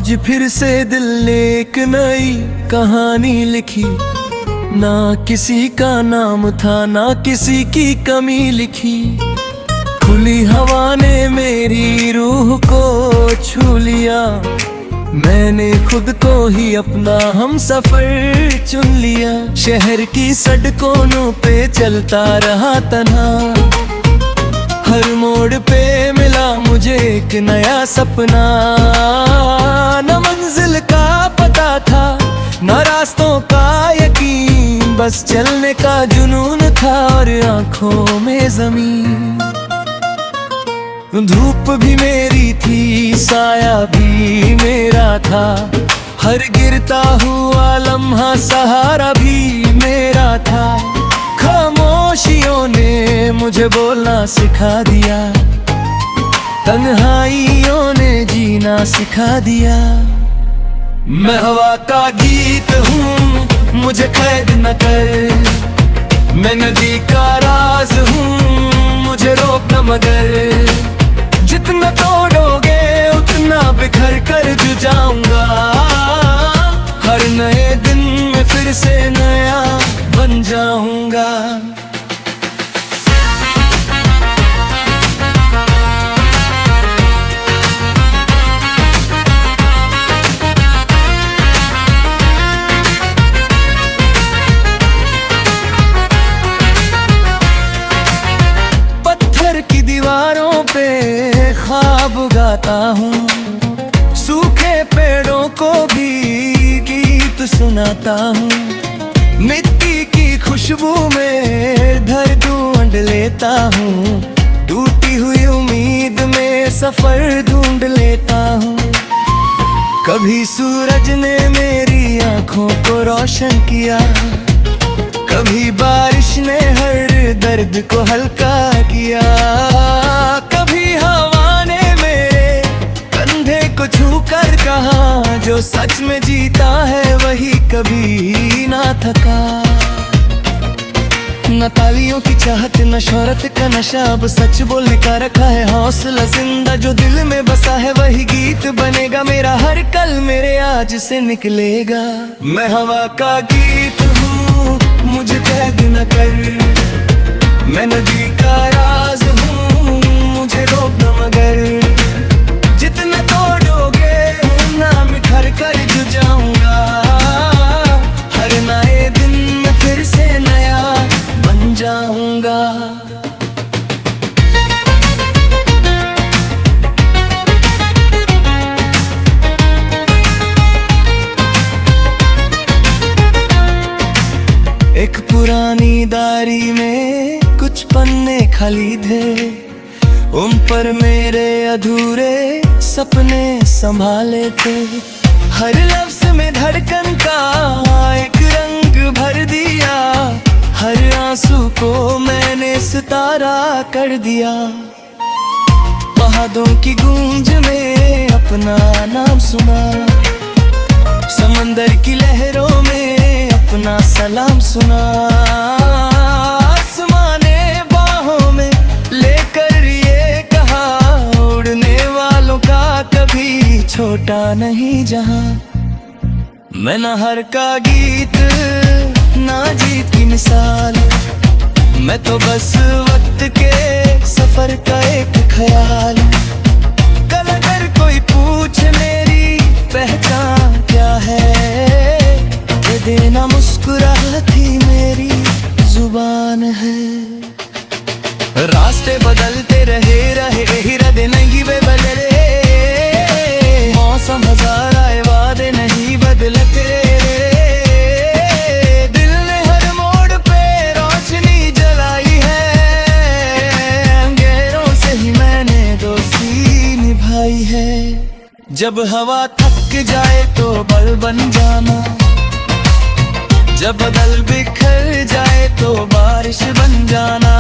आज फिर से दिल ने एक नई कहानी लिखी। ना किसी का नाम था ना किसी की कमी लिखी। खुली हवा ने मेरी रूह को छू लिया। मैंने खुद को ही अपना हम सफर चुन लिया। शहर की सड़कों पे चलता रहा तन्हा। हर मोड़ पे मिला मुझे एक नया सपना। न मंजिल का पता था न रास्तों का यकीन, बस चलने का जुनून था और आंखों में जमीन। धूप भी मेरी थी साया भी मेरा था। हर गिरता हुआ लम्हा सहारा भी मेरा था। खामोशियों ने मुझे बोलना सिखा दिया। तन्हाइयों ने जीना सिखा दिया। मैं हवा का गीत हूँ मुझे कैद न कर। मैं नदी का राज हूँ मुझे रोक न मगर। जितना तोड़ोगे उतना बिखर कर जुड़ जाऊंगा। हर नए दिन में फिर से नया बन जाऊंगा। पत्थर की दीवारों पे ख्वाब गाता हूँ। सूखे पेड़ों को भी गीत सुनाता हूँ। मिट्टी की खुशबू में धर ढूंढ लेता हूँ। टूटी हुई उम्मीद में सफर ढूंढ लेता हूँ। कभी सूरज ने मेरी आंखों को रोशन किया। कभी बारिश ने हर दर्द को हल्का किया। कभी हवा ने मेरे कंधे को छू कर कहा, जो सच में जीता है वही कभी ना थका। न तालियों की चाहत न शोहरत का नशा, अब सच बोलने का रखा है हौसला जिंदा। जो दिल में बसा है वही गीत बनेगा मेरा। हर कल मेरे आज से निकलेगा। मैं हवा का गीत हूँ मुझे कैद न कर। मैं नदी का राज हूँ मुझे रोक न मगर। जितना तोड़ोगे उतना बिखर कर जुड़ जाऊंगा। हर नए दिन में फिर से नया बन जाऊंगा। एक पुरानी डायरी में कुछ पन्ने खाली थे। उन पर मेरे अधूरे सपने संभाले थे। हर लफ्ज में धड़कन का एक रंग भर दिया। हर आंसू को मैंने सितारा कर दिया। पहाड़ों की गूंज में अपना नाम सुना। समंदर की लहरों में अपना सलाम सुना। आसमां ने बाहों में लेकर ये कहा, उड़ने वालों का कभी छोटा नहीं जहां। मैं न हार का गीत ना जीत की मिसाल। मैं तो बस वक्त के सफर का एक ख्याल। कल अगर कोई पूछे मेरी पहचान क्या है, ये देना मुस्कुराती मेरी जुबान है। रास्ते बदलते रहे इरादे नहीं वे बदले। मौसम हजार आए वादे नहीं बदलते। दिल ने हर मोड़ पे रोशनी जलाई है। अंधेरों से ही मैंने दोस्ती निभाई है। जब हवा थक जाए तो बल बन जाना। जब बादल बिखर जाए तो बारिश बन जाना।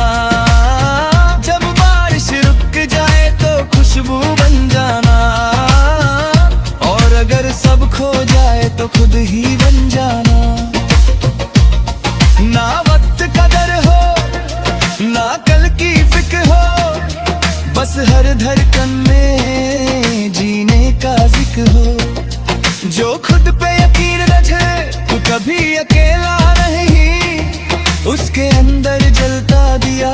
जब बारिश रुक जाए तो खुशबू बन जाना। और अगर सब खो जाए तो खुद ही बन जाना। ना वक्त कदर हो ना कल की फिक्र हो, बस हर धड़कन में जीने का जिक्र हो। अकेला नहीं, उसके अंदर जलता दिया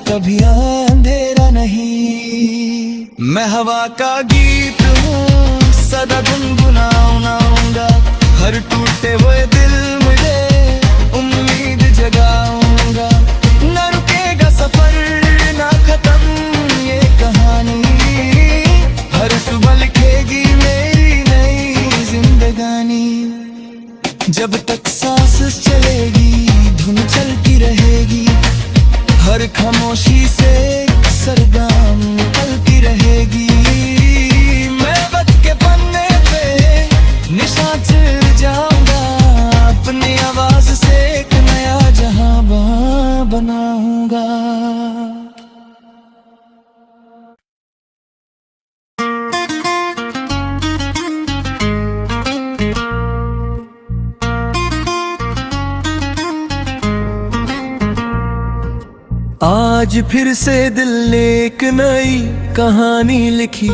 कभी अंधेरा नहीं। मैं हवा का गीत हूँ, सदा गुनगुनाऊंगा, हर टूटे हुए दिल मुझे उम्मीद जगाऊंगा। न रुकेगा सफर, ना खत्म ये कहानी, हर सुबह लिखेगी मेरी नई जिंदगानी। जब तक सांस चलेगी धुन चलती रहेगी, हर खामोशी से सरगम निकलती रहेगी। मैं वक्त के पन्ने पे निशान चढ़ जाऊंगा, अपनी आवाज से एक नया जहां बनाऊंगा। आज फिर से दिल ने एक नई कहानी लिखी,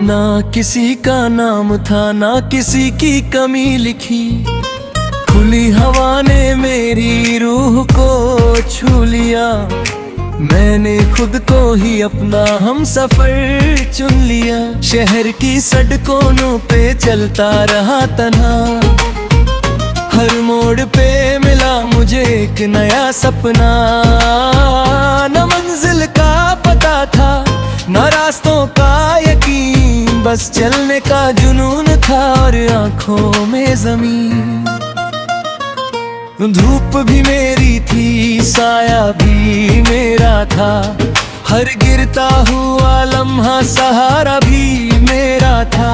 ना किसी का नाम था ना किसी की कमी लिखी। खुली हवा ने मेरी रूह को छू लिया, मैंने खुद को ही अपना हम सफर चुन लिया। शहर की सड़कों पे चलता रहा तन्हा, हर मोड़ पे मिला मुझे एक नया सपना। न मंजिल का पता था न रास्तों का यकीन, बस चलने का जुनून था और आंखों में जमीन। धूप भी मेरी थी, साया भी मेरा था, हर गिरता हुआ लम्हा सहारा भी मेरा था।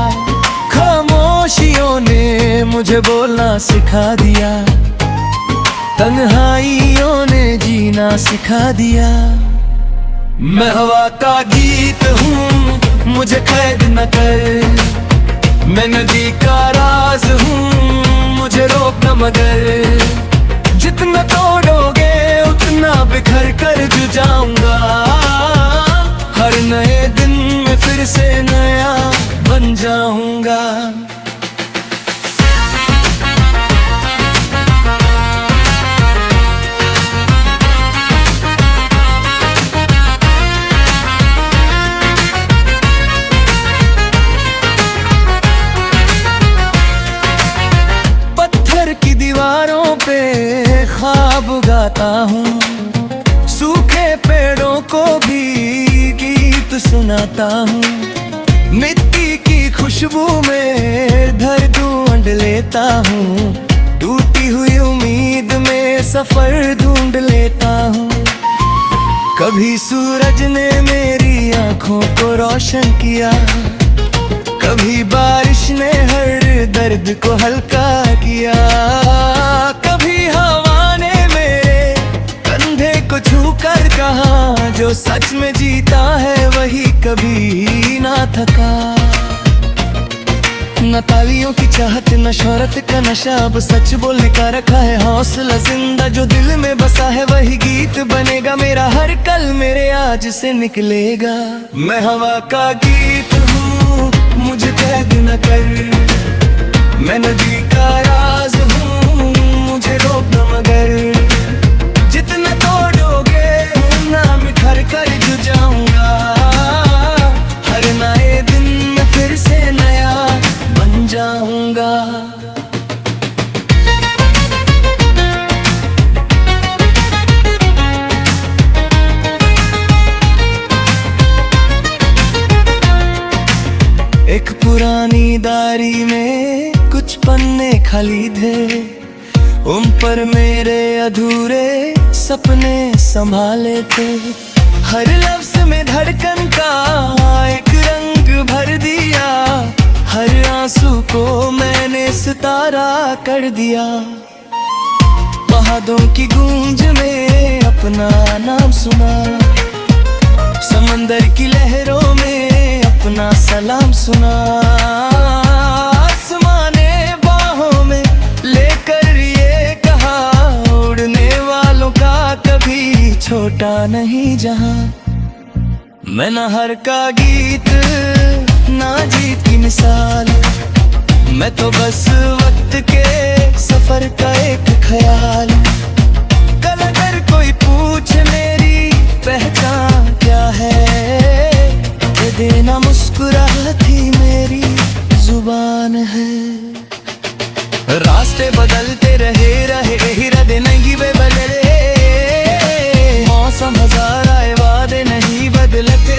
खामोशियों ने मुझे बोलना सिखा दिया, तन्हाइयों ने जीना सिखा दिया। मैं हवा का गीत हूँ, मुझे कैद न कर, मैं नदी का राज हूँ, मुझे रोक न मगर। जितना तोड़ोगे उतना बिखर कर जुड़ जाऊंगा, हर नए दिन में फिर से नया बन जाऊंगा। पत्थर की दीवारों पे ख्वाब गाता हूँ, सूखे पेड़ों को भी गीत सुनाता हूँ। मिट्टी की खुशबू में घर ढूंढ लेता हूँ, टूटी हुई उम्मीद में सफर ढूंढ लेता हूँ। कभी सूरज ने मेरी आंखों को रोशन किया, कभी बारिश ने हर दर्द को हल्का किया। कभी हवा ने मेरे कंधे को छू कर कहा, जो सच में जीता है वही कभी ना थका। न तालियों की चाहत न शोहरत का नशा, अब सच बोलने का रखा है हौसला जिंदा। जो दिल में बसा है वही गीत बनेगा, मेरा हर कल मेरे आज से निकलेगा। मैं हवा का गीत हूँ, मुझे कैद न कर, मैं नदी का राज हूँ, मुझे रोक न मगर। जितना तोड़ोगे उतना बिखर कर जुड़ जाऊंगा, हर नए दिन में फिर से नया बन जाऊंगा। एक पुरानी डायरी में कुछ पन्ने खाली थे, उन पर मेरे अधूरे सपने संभाले थे। हर लफ्ज में धड़कन का एक रंग भर दिया, हर आंसू को मैंने सितारा कर दिया। पहाड़ों की गूंज में अपना नाम सुना, समंदर की लहरों में अपना सलाम सुना। आसमां ने बाहों में लेकर ये कहा, उड़ने वालों का कभी छोटा नहीं जहां। मैं ना हार का गीत ना जीत की मिसाल, मैं तो बस वक्त के सफर का एक रास्ते बदलते रहे इरादे नहीं वे बदले। मौसम हजार आए वादे नहीं बदलते।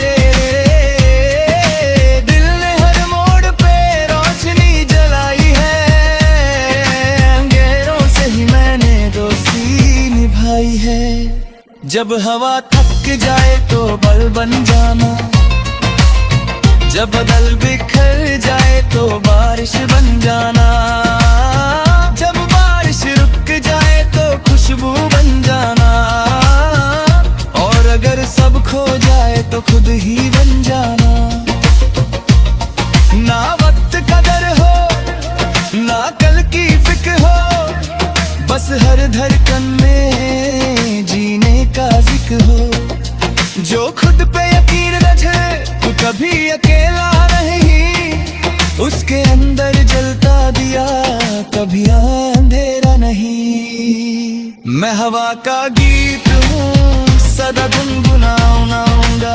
दिल ने हर मोड़ पे रोशनी जलाई है, अंधेरों से ही मैंने दोस्ती निभाई है। जब हवा थक जाए तो बल बन जाना, जब बादल बिखर जाए तो बारिश बन जाना, जब बारिश रुक जाए तो खुशबू बन जाना, और अगर सब खो जाए तो खुद ही बन जाना। ना वक्त कदर हो ना कल की फिक्र हो, बस हर धड़कन में जीने का जिक्र हो। जो खुद पे यकीन रखे तो कभी अकेला नहीं, उसके अंदर जलता दिया कभी अंधेरा नहीं। मैं हवा का गीत हूँ सदा गुनगुनाऊंगा,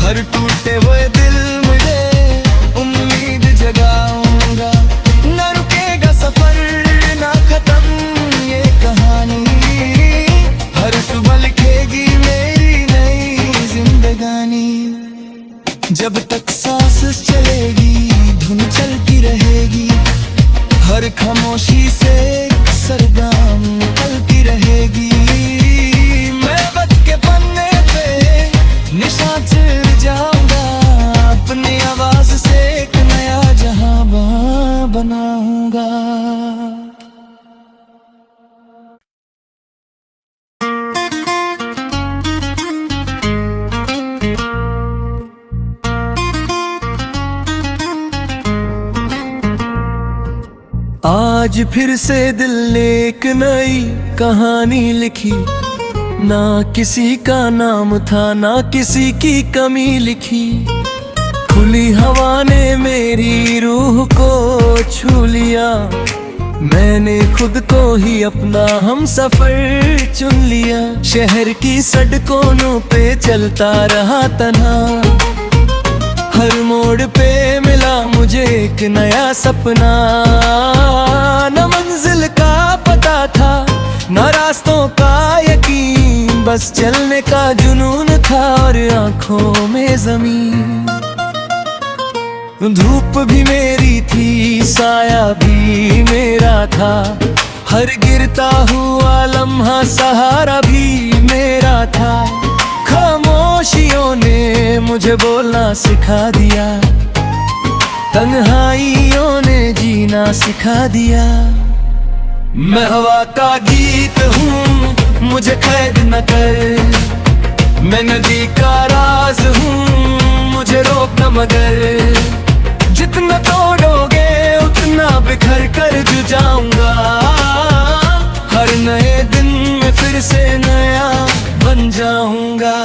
हर टूटे हुए दिल मुझे उम्मीद जगाऊंगा। न रुकेगा सफर ना खत्म ये कहानी, हर सुबह लिखेगी मेरी नई जिंदगानी। जब तक सांस चलेगी धुन चलती रहेगी, हर खामोशी से सरगम निकलती रहेगी। मैं वक्त के पन्ने पे निशान चढ़ जाऊंगा, अपनी आवाज से एक नया जहां बनाऊंगा। आज फिर से दिल ने एक नई कहानी लिखी, ना किसी का नाम था ना किसी की कमी लिखी। खुली हवा ने मेरी रूह को छू लिया, मैंने खुद को ही अपना हम सफर चुन लिया। शहर की सड़कों पे चलता रहा तन्हा, हर मोड़ पे मिला मुझे एक नया सपना। न मंजिल का पता था न रास्तों का यकीन, बस चलने का जुनून था और आंखों में जमीन। धूप भी मेरी थी साया भी मेरा था, हर गिरता हुआ लम्हा सहारा भी मेरा था। खामोशियों ने मुझे बोलना सिखा दिया, तन्हाइयों ने जीना सिखा दिया। मैं हवा का गीत हूँ मुझे कैद न कर, मैं नदी का राज हूँ मुझे रोक न मगर। जितना तोड़ोगे उतना बिखर कर जुड़ जाऊंगा, हर नए दिन में फिर से नया बन जाऊंगा।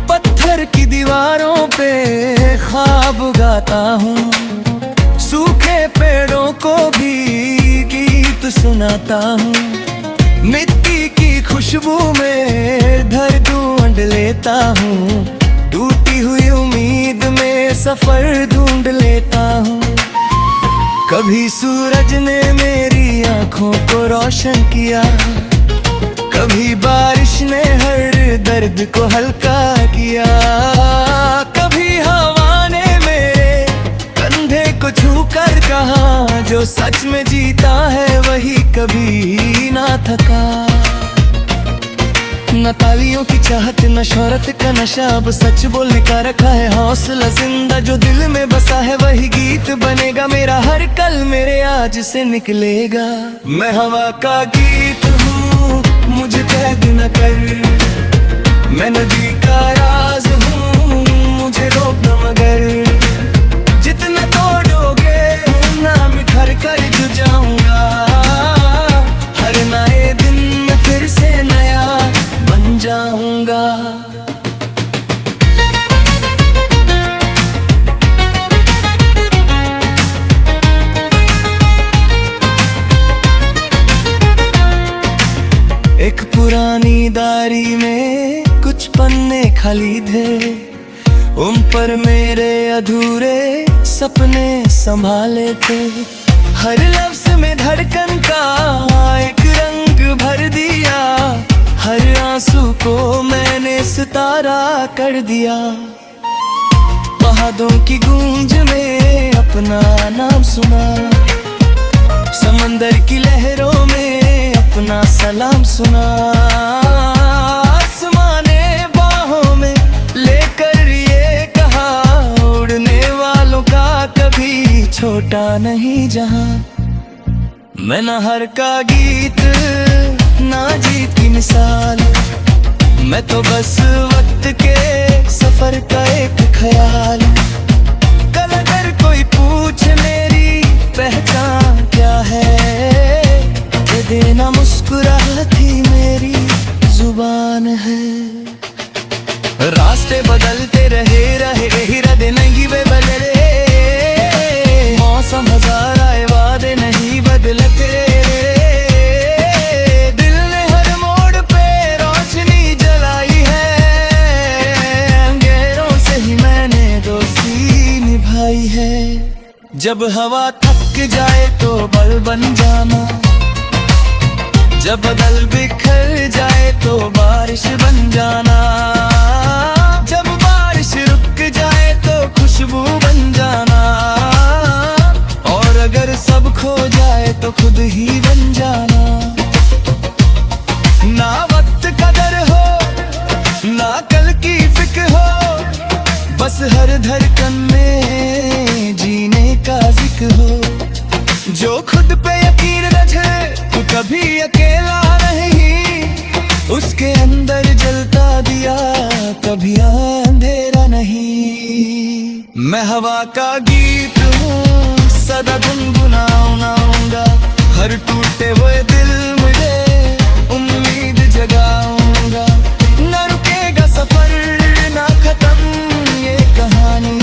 पत्थर की दीवारों पे ख्वाब गाता हूँ, सूखे पेड़ों को भी गीत सुनाता हूँ। मिट्टी की खुशबू में घर ढूंढ लेता हूँ, टूटी हुई उम्मीद में सफर ढूंढ लेता हूँ। कभी सूरज ने मेरी आंखों को रोशन किया, कभी बारिश ने हर दर्द को हल्का किया। कभी हवा ने मेरे कंधे को छू कर कहा, जो सच में जीता है वही कभी ना थका। न तालियों की चाहत न शोहरत का नशा, अब सच बोलने का रखा है हौसला जिंदा। जो दिल में बसा है वही गीत बनेगा, मेरा हर कल मेरे आज से निकलेगा। मैं हवा का गीत हूँ मुझे कैद न कर, मैं नदी का राज हूँ मुझे रोक न मगर। जितना तोड़ोगे उतना बिखर कर जुड़ जाऊंगा, हर नए दिन में फिर से नया बन जाऊंगा। खाली थे, उन पर मेरे अधूरे सपने संभाले थे। हर लफ्ज में धड़कन का एक रंग भर दिया, हर आंसू को मैंने सितारा कर दिया। पहाड़ों की गूंज में अपना नाम सुना, समंदर की लहरों में अपना सलाम सुना। आसमां ने बाहों में लेकर ये कहा, उड़ने वालों का कभी छोटा नहीं जहां। मैं ना हार का गीत ना जीत की मिसाल, मैं तो बस वक्त के सफर का एक ख्याल। कल अगर कोई पूछे मेरी पहचान क्या है, ये देना मुस्कुराती मेरी जुबान है। रास्ते बदलते रहे इरादे नहीं वे बदले, मौसम हजार आए वादे नहीं बदलते। दिल ने हर मोड़ पे रोशनी जलाई है, अंधेरों से ही मैंने दोस्ती निभाई है। जब हवा थक जाए तो बल बन जाना, जब बादल बिखर जाए तो बारिश बन जाना, जब बारिश रुक जाए तो खुशबू बन जाना, और अगर सब खो जाए तो खुद ही बन जाना। ना वक्त कदर हो ना कल की फिक्र हो, बस हर धड़कन में जीने का जिक्र हो। जो खुद पे यकीन रखे तो कभी अकेला नहीं, उसके अंदर जलता दिया कभी अंधेरा नहीं। मैं हवा का गीत हूँ सदा गुनगुनाऊंगा, हर टूटे हुए दिल मुझे उम्मीद जगाऊंगा। न रुकेगा सफर ना खत्म ये कहानी,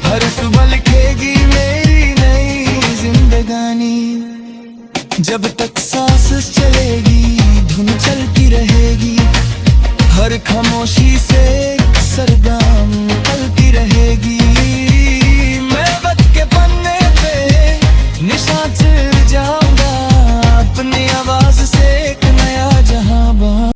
हर सुबह लिखेगी मेरी नई जिंदगानी। जब तक सांस चलेगी धुन चलती रहेगी, हर खामोशी से सरगम निकलती रहेगी। मैं वक्त के पन्ने पे निशान चढ़ जाऊं